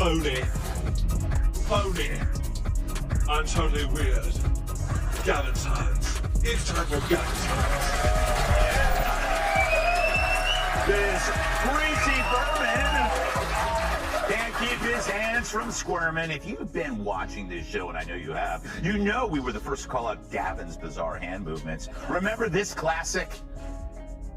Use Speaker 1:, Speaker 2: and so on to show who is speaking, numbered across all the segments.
Speaker 1: phony, and totally weird. Gavin Science. It's time for Gavin Science.
Speaker 2: This greasy vermin can't keep his hands from squirming. If you've been watching this show, and I know you have, you know we were the first to call out Gavin's bizarre hand movements. Remember this classic?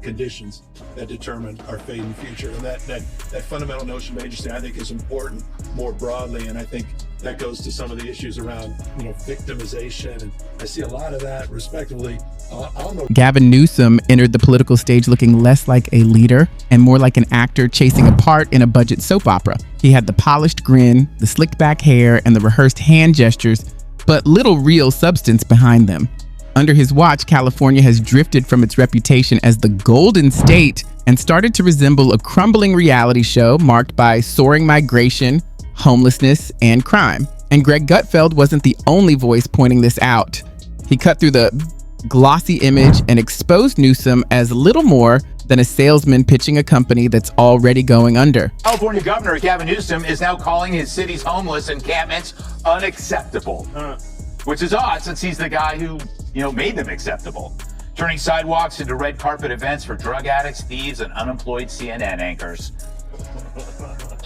Speaker 3: Conditions that determine our fate and future, and that fundamental notion of agency, I think, is important more broadly, and I think that goes to some of the issues around, victimization, and I see a lot of that, respectively.
Speaker 4: Gavin Newsom entered the political stage looking less like a leader and more like an actor chasing a part in a budget soap opera. He had the polished grin, the slicked back hair, and the rehearsed hand gestures, but little real substance behind them. Under his watch, California has drifted from its reputation as the Golden State and started to resemble a crumbling reality show marked by soaring migration, homelessness, and crime. And Greg Gutfeld wasn't the only voice pointing this out. He cut through the glossy image and exposed Newsom as little more than a salesman pitching a company that's already going under.
Speaker 2: California Governor Gavin Newsom is now calling his city's homeless encampments unacceptable, which is odd since he's the guy who made them acceptable, turning sidewalks into red carpet events for drug addicts, thieves, and unemployed CNN anchors.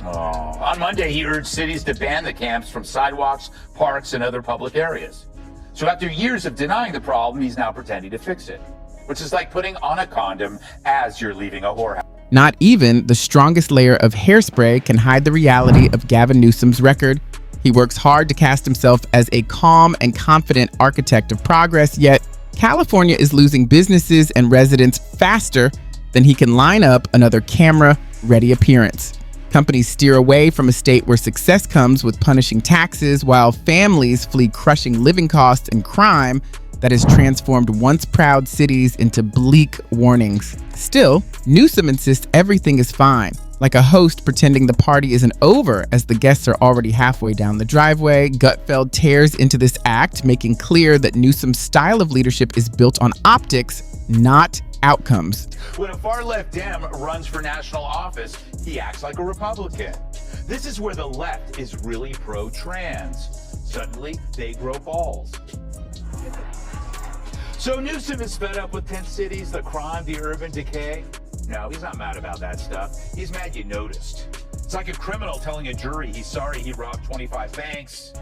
Speaker 2: On Monday, he urged cities to ban the camps from sidewalks, parks, and other public areas. So after years of denying the problem, he's now pretending to fix it, which is like putting on a condom as you're leaving a whorehouse.
Speaker 4: Not even the strongest layer of hairspray can hide the reality of Gavin Newsom's record. He works hard to cast himself as a calm and confident architect of progress, yet California is losing businesses and residents faster than he can line up another camera-ready appearance. Companies steer away from a state where success comes with punishing taxes, while families flee crushing living costs and crime that has transformed once proud cities into bleak warnings. Still, Newsom insists everything is fine, like a host pretending the party isn't over as the guests are already halfway down the driveway. Gutfeld tears into this act, making clear that Newsom's style of leadership is built on optics, not outcomes.
Speaker 2: When a far-left Dem runs for national office, he acts like a Republican. This is where the left is really pro-trans. Suddenly, they grow balls. So Newsom is fed up with tent cities, the crime, the urban decay. No, he's not mad about that stuff. He's mad you noticed. It's like a criminal telling a jury he's sorry he robbed 25 banks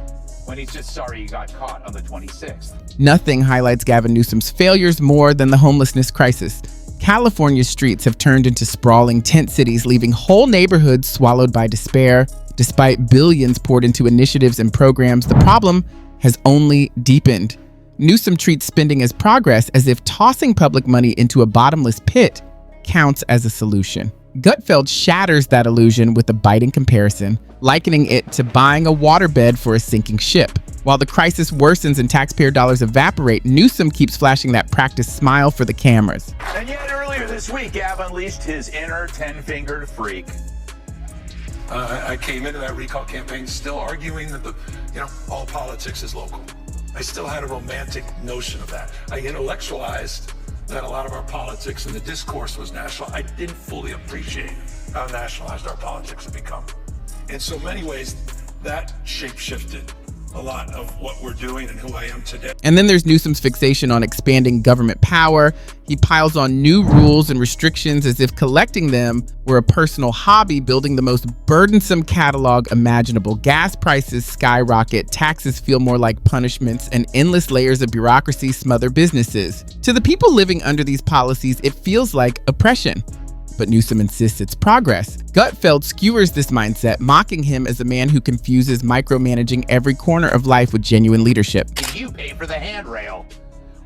Speaker 2: when he's just sorry he got caught on the 26th.
Speaker 4: Nothing highlights Gavin Newsom's failures more than the homelessness crisis. California's streets have turned into sprawling tent cities, leaving whole neighborhoods swallowed by despair. Despite billions poured into initiatives and programs, the problem has only deepened. Newsom treats spending as progress, as if tossing public money into a bottomless pit counts as a solution. Gutfeld shatters that illusion with a biting comparison, likening it to buying a waterbed for a sinking ship. While the crisis worsens and taxpayer dollars evaporate, Newsom keeps flashing that practiced smile for the cameras.
Speaker 2: And yet earlier this week, Gavin unleashed his inner 10-fingered freak.
Speaker 1: I came into that recall campaign still arguing that all politics is local. I still had a romantic notion of that. I intellectualized that a lot of our politics and the discourse was national. I didn't fully appreciate how nationalized our politics have become. In so many ways, that shape-shifted a lot of what we're doing and who I am today.
Speaker 4: And then there's Newsom's fixation on expanding government power. He piles on new rules and restrictions as if collecting them were a personal hobby, building the most burdensome catalog imaginable. Gas prices skyrocket, taxes feel more like punishments, and endless layers of bureaucracy smother businesses. To the people living under these policies, it feels like oppression. But Newsom insists it's progress. Gutfeld skewers this mindset, mocking him as a man who confuses micromanaging every corner of life with genuine leadership.
Speaker 2: You pay for the handrail.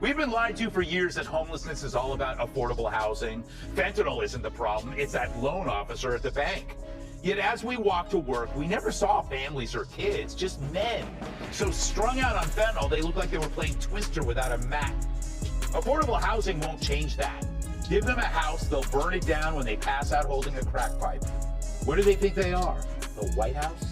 Speaker 2: We've been lied to for years that homelessness is all about affordable housing. Fentanyl isn't the problem, it's that loan officer at the bank. Yet as we walk to work, we never saw families or kids, just men. So strung out on fentanyl, they look like they were playing Twister without a mat. Affordable housing won't change that. Give them a house, they'll burn it down when they pass out holding a crack pipe. Where do they think they are? The White House?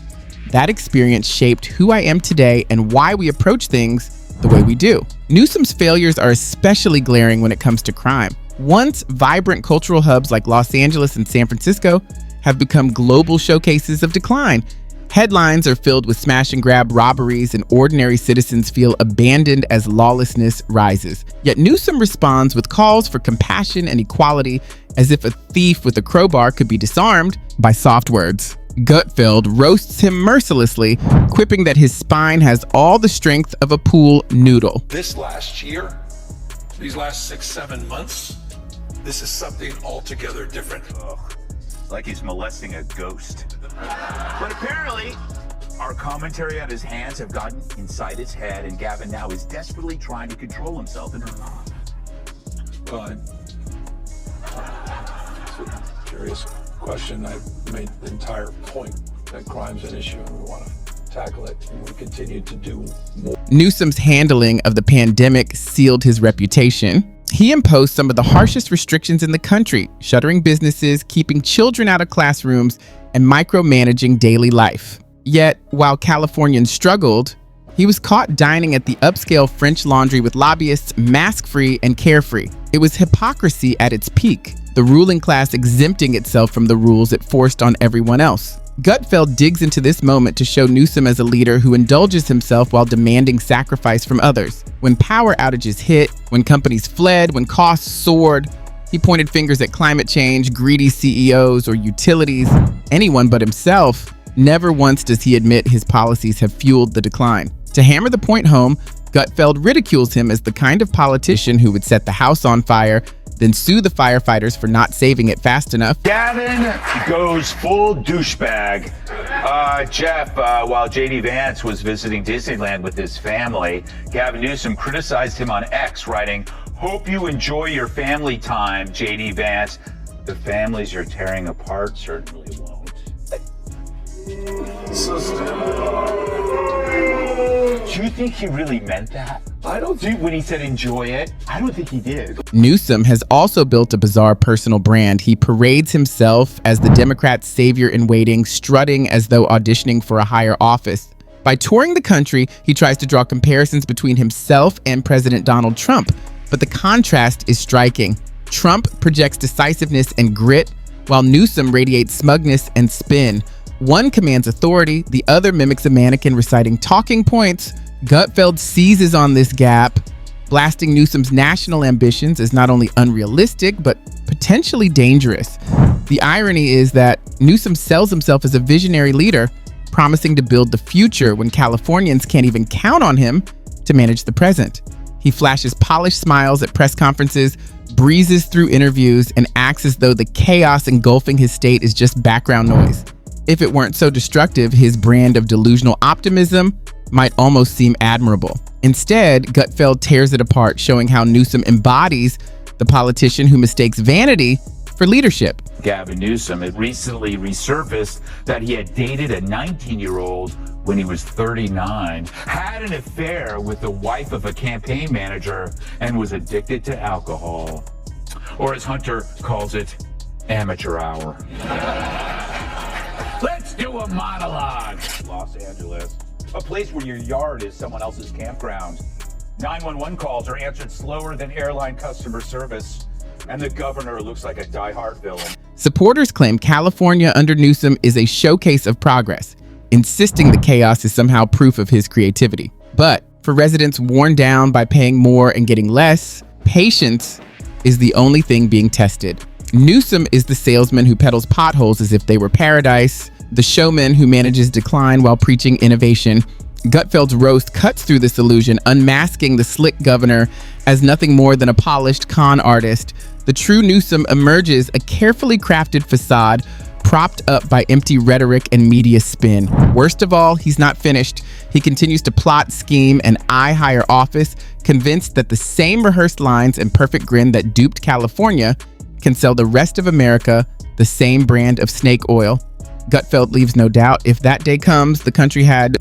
Speaker 4: That experience shaped who I am today and why we approach things the way we do. Newsom's failures are especially glaring when it comes to crime. Once vibrant cultural hubs like Los Angeles and San Francisco have become global showcases of decline. Headlines are filled with smash and grab robberies, and ordinary citizens feel abandoned as lawlessness rises. Yet Newsom responds with calls for compassion and equality, as if a thief with a crowbar could be disarmed by soft words. Gutfeld roasts him mercilessly, quipping that his spine has all the strength of a pool noodle.
Speaker 1: This last year, these last 6-7 months, this is something altogether different.
Speaker 2: Like he's molesting a ghost. But apparently, our commentary on his hands have gotten inside his head, and Gavin now is desperately trying to control himself.
Speaker 1: Well, it's a curious question. I made the entire point that crime's an issue and we want to tackle it, and we continue to do more.
Speaker 4: Newsom's handling of the pandemic sealed his reputation. He imposed some of the harshest restrictions in the country, shuttering businesses, keeping children out of classrooms, and micromanaging daily life. Yet, while Californians struggled, he was caught dining at the upscale French Laundry with lobbyists, mask-free and carefree. It was hypocrisy at its peak, the ruling class exempting itself from the rules it forced on everyone else. Gutfeld digs into this moment to show Newsom as a leader who indulges himself while demanding sacrifice from others. When power outages hit, when companies fled, when costs soared, he pointed fingers at climate change, greedy CEOs, or utilities, anyone but himself. Never once does he admit his policies have fueled the decline. To hammer the point home, Gutfeld ridicules him as the kind of politician who would set the house on fire, then sue the firefighters for not saving it fast enough.
Speaker 2: Gavin goes full douchebag. Jeff, while J.D. Vance was visiting Disneyland with his family, Gavin Newsom criticized him on X, writing, "Hope you enjoy your family time, J.D. Vance. The families you're tearing apart certainly won't." Do you think he really meant that? I don't think when he said enjoy it, I don't think he did.
Speaker 4: Newsom has also built a bizarre personal brand. He parades himself as the Democrats' savior in waiting, strutting as though auditioning for a higher office. By touring the country, he tries to draw comparisons between himself and President Donald Trump, but the contrast is striking. Trump projects decisiveness and grit, while Newsom radiates smugness and spin. One commands authority, the other mimics a mannequin reciting talking points. Gutfeld seizes on this gap, blasting Newsom's national ambitions as not only unrealistic, but potentially dangerous. The irony is that Newsom sells himself as a visionary leader, promising to build the future when Californians can't even count on him to manage the present. He flashes polished smiles at press conferences, breezes through interviews, and acts as though the chaos engulfing his state is just background noise. If it weren't so destructive, his brand of delusional optimism might almost seem admirable. Instead, Gutfeld tears it apart, showing how Newsom embodies the politician who mistakes vanity for leadership.
Speaker 2: Gavin Newsom had recently resurfaced that he had dated a 19-year-old when he was 39, had an affair with the wife of a campaign manager, and was addicted to alcohol. Or as Hunter calls it, amateur hour. Let's do a monologue. Los Angeles, a place where your yard is someone else's campground. 911 calls are answered slower than airline customer service, and the governor looks like a die-hard villain.
Speaker 4: Supporters claim California under Newsom is a showcase of progress, insisting the chaos is somehow proof of his creativity. But for residents worn down by paying more and getting less, patience is the only thing being tested. Newsom is the salesman who peddles potholes as if they were paradise, the showman who manages decline while preaching innovation. Gutfeld's roast cuts through this illusion, unmasking the slick governor as nothing more than a polished con artist. The true Newsom emerges a carefully crafted facade, propped up by empty rhetoric and media spin. Worst of all, he's not finished. He continues to plot, scheme, and eye higher office, convinced that the same rehearsed lines and perfect grin that duped California can sell the rest of America the same brand of snake oil. Gutfeld leaves no doubt if that day comes, the country had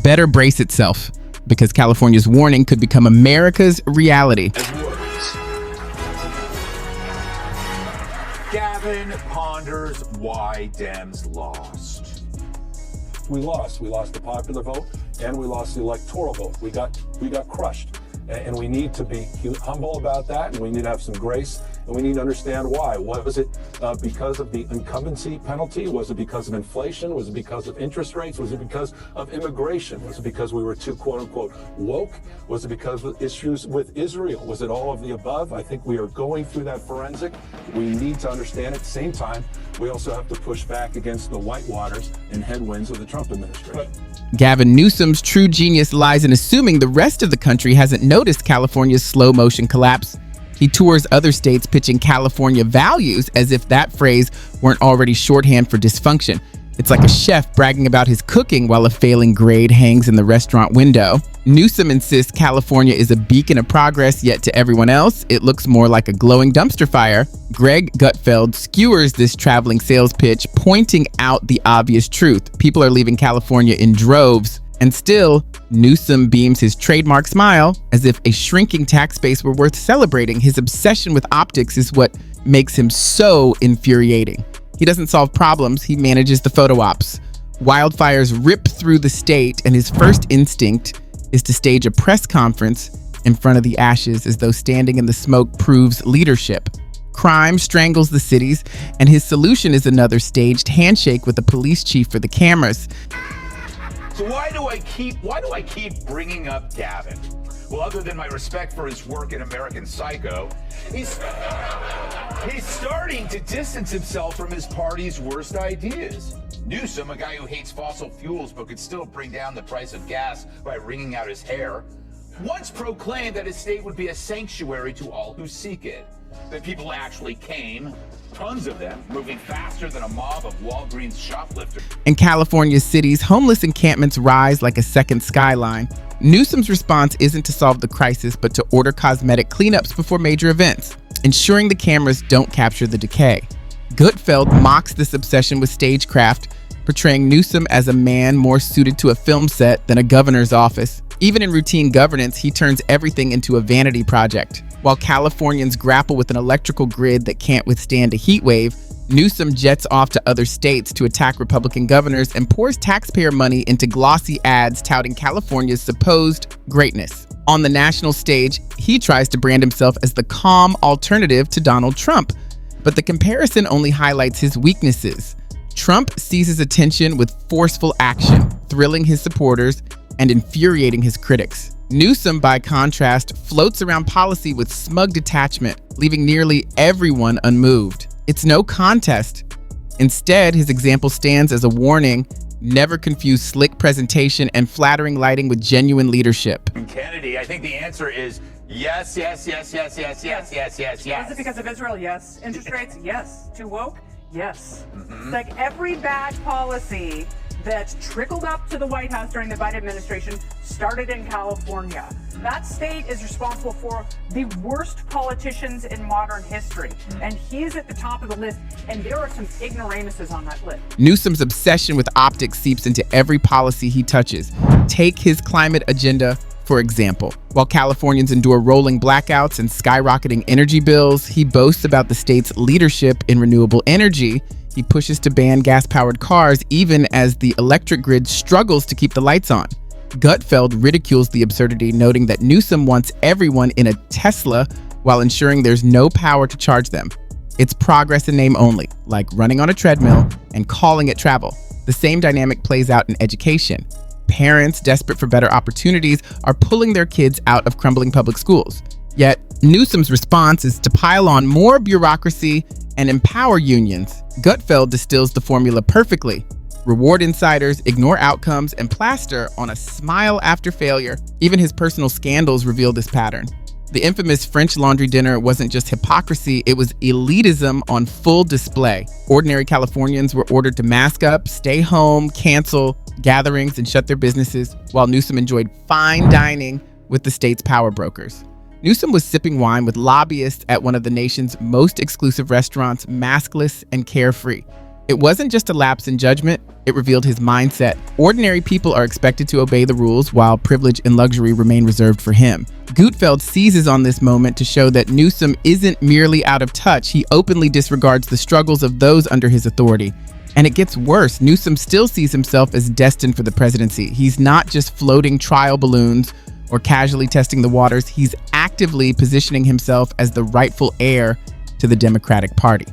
Speaker 4: better brace itself, because California's warning could become America's reality.
Speaker 2: Gavin ponders why Dems lost.
Speaker 3: We lost. We lost the popular vote and we lost the electoral vote. We got crushed. And we need to be humble about that, and we need to have some grace
Speaker 5: and we need to understand why. Was it because of the incumbency penalty? Was it because of inflation? Was it because of interest rates? Was it because of immigration? Was it because we were too, quote unquote, woke? Was it because of issues with Israel? Was it all of the above? I think we are going through that forensic. We need to understand at the same time, we also have to push back against the whitewaters and headwinds of the Trump administration.
Speaker 4: Gavin Newsom's true genius lies in assuming the rest of the country hasn't noticed California's slow motion collapse. He tours other states pitching California values as if that phrase weren't already shorthand for dysfunction. It's like a chef bragging about his cooking while a failing grade hangs in the restaurant window. Newsom insists California is a beacon of progress, yet to everyone else, it looks more like a glowing dumpster fire. Greg Gutfeld skewers this traveling sales pitch, pointing out the obvious truth. People are leaving California in droves, and still, Newsom beams his trademark smile as if a shrinking tax base were worth celebrating. His obsession with optics is what makes him so infuriating. He doesn't solve problems, he manages the photo ops. Wildfires rip through the state, and his first instinct is to stage a press conference in front of the ashes as though standing in the smoke proves leadership. Crime strangles the cities, and his solution is another staged handshake with the police chief for the cameras.
Speaker 2: So why do I keep bringing up Gavin? Well, other than my respect for his work in American Psycho, he's starting to distance himself from his party's worst ideas. Newsom, a guy who hates fossil fuels but could still bring down the price of gas by wringing out his hair, once proclaimed that his state would be a sanctuary to all who seek it. That people actually came, tons of them, moving faster than a mob of Walgreens shoplifters.
Speaker 4: In California's cities, homeless encampments rise like a second skyline. Newsom's response isn't to solve the crisis, but to order cosmetic cleanups before major events, ensuring the cameras don't capture the decay. Gutfeld mocks this obsession with stagecraft, portraying Newsom as a man more suited to a film set than a governor's office. Even in routine governance, he turns everything into a vanity project. While Californians grapple with an electrical grid that can't withstand a heat wave, Newsom jets off to other states to attack Republican governors and pours taxpayer money into glossy ads touting California's supposed greatness. On the national stage, he tries to brand himself as the calm alternative to Donald Trump, but the comparison only highlights his weaknesses. Trump seizes attention with forceful action, thrilling his supporters and infuriating his critics. Newsom, by contrast, floats around policy with smug detachment, leaving nearly everyone unmoved. It's no contest. Instead, his example stands as a warning: never confuse slick presentation and flattering lighting with genuine leadership.
Speaker 2: Kennedy, I think the answer is yes, yes, yes, yes, yes, yes, yes, yes, yes.
Speaker 6: Is it because of Israel? Yes. Interest rates? Yes. Too woke? Yes. Like every bad policy that trickled up to the White House during the Biden administration started in California. That state is responsible for the worst politicians in modern history, and he's at the top of the list, and there are some ignoramuses on that list.
Speaker 4: Newsom's obsession with optics seeps into every policy he touches. Take his climate agenda, for example. While Californians endure rolling blackouts and skyrocketing energy bills, he boasts about the state's leadership in renewable energy. He pushes to ban gas-powered cars even as the electric grid struggles to keep the lights on. Gutfeld ridicules the absurdity, noting that Newsom wants everyone in a Tesla while ensuring there's no power to charge them. It's progress in name only, like running on a treadmill and calling it travel. The same dynamic plays out in education. Parents, desperate for better opportunities, are pulling their kids out of crumbling public schools. Yet, Newsom's response is to pile on more bureaucracy and empower unions. Gutfeld distills the formula perfectly. Reward insiders, ignore outcomes, and plaster on a smile after failure. Even his personal scandals reveal this pattern. The infamous French laundry dinner wasn't just hypocrisy, it was elitism on full display. Ordinary Californians were ordered to mask up, stay home, cancel gatherings, and shut their businesses, while Newsom enjoyed fine dining with the state's power brokers. Newsom was sipping wine with lobbyists at one of the nation's most exclusive restaurants, maskless and carefree. It wasn't just a lapse in judgment, it revealed his mindset. Ordinary people are expected to obey the rules, while privilege and luxury remain reserved for him. Gutfeld seizes on this moment to show that Newsom isn't merely out of touch, he openly disregards the struggles of those under his authority. And it gets worse, Newsom still sees himself as destined for the presidency. He's not just floating trial balloons or casually testing the waters, he's actively positioning himself as the rightful heir to the Democratic Party.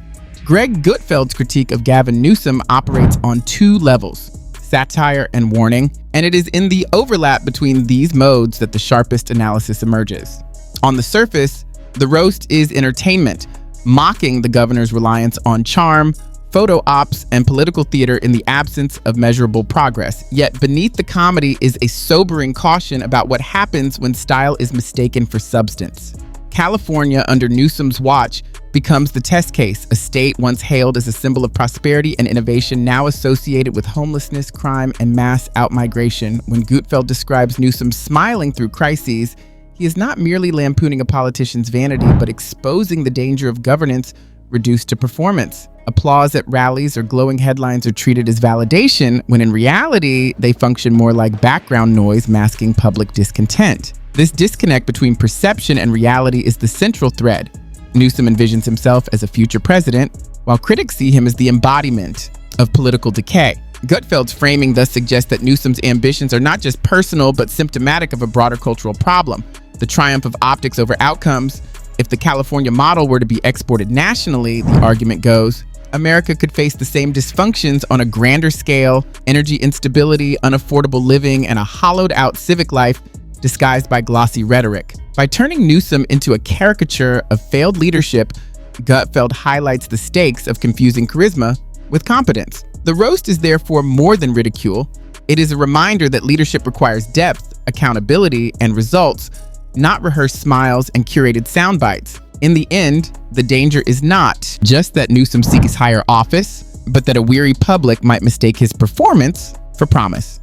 Speaker 4: Greg Gutfeld's critique of Gavin Newsom operates on two levels: satire and warning, and it is in the overlap between these modes that the sharpest analysis emerges. On the surface, the roast is entertainment, mocking the governor's reliance on charm, photo ops, and political theater in the absence of measurable progress. Yet beneath the comedy is a sobering caution about what happens when style is mistaken for substance. California, under Newsom's watch, becomes the test case, a state once hailed as a symbol of prosperity and innovation, now associated with homelessness, crime, and mass outmigration. When Gutfeld describes Newsom smiling through crises, he is not merely lampooning a politician's vanity, but exposing the danger of governance reduced to performance. Applause at rallies or glowing headlines are treated as validation, when in reality, they function more like background noise masking public discontent. This disconnect between perception and reality is the central thread. Newsom envisions himself as a future president, while critics see him as the embodiment of political decay. Gutfeld's framing thus suggests that Newsom's ambitions are not just personal, but symptomatic of a broader cultural problem: the triumph of optics over outcomes. If the California model were to be exported nationally, the argument goes, America could face the same dysfunctions on a grander scale: energy instability, unaffordable living, and a hollowed-out civic life disguised by glossy rhetoric. By turning Newsom into a caricature of failed leadership, Gutfeld highlights the stakes of confusing charisma with competence. The roast is therefore more than ridicule. It is a reminder that leadership requires depth, accountability, and results, not rehearsed smiles and curated sound bites. In the end, the danger is not just that Newsom seeks higher office, but that a weary public might mistake his performance for promise.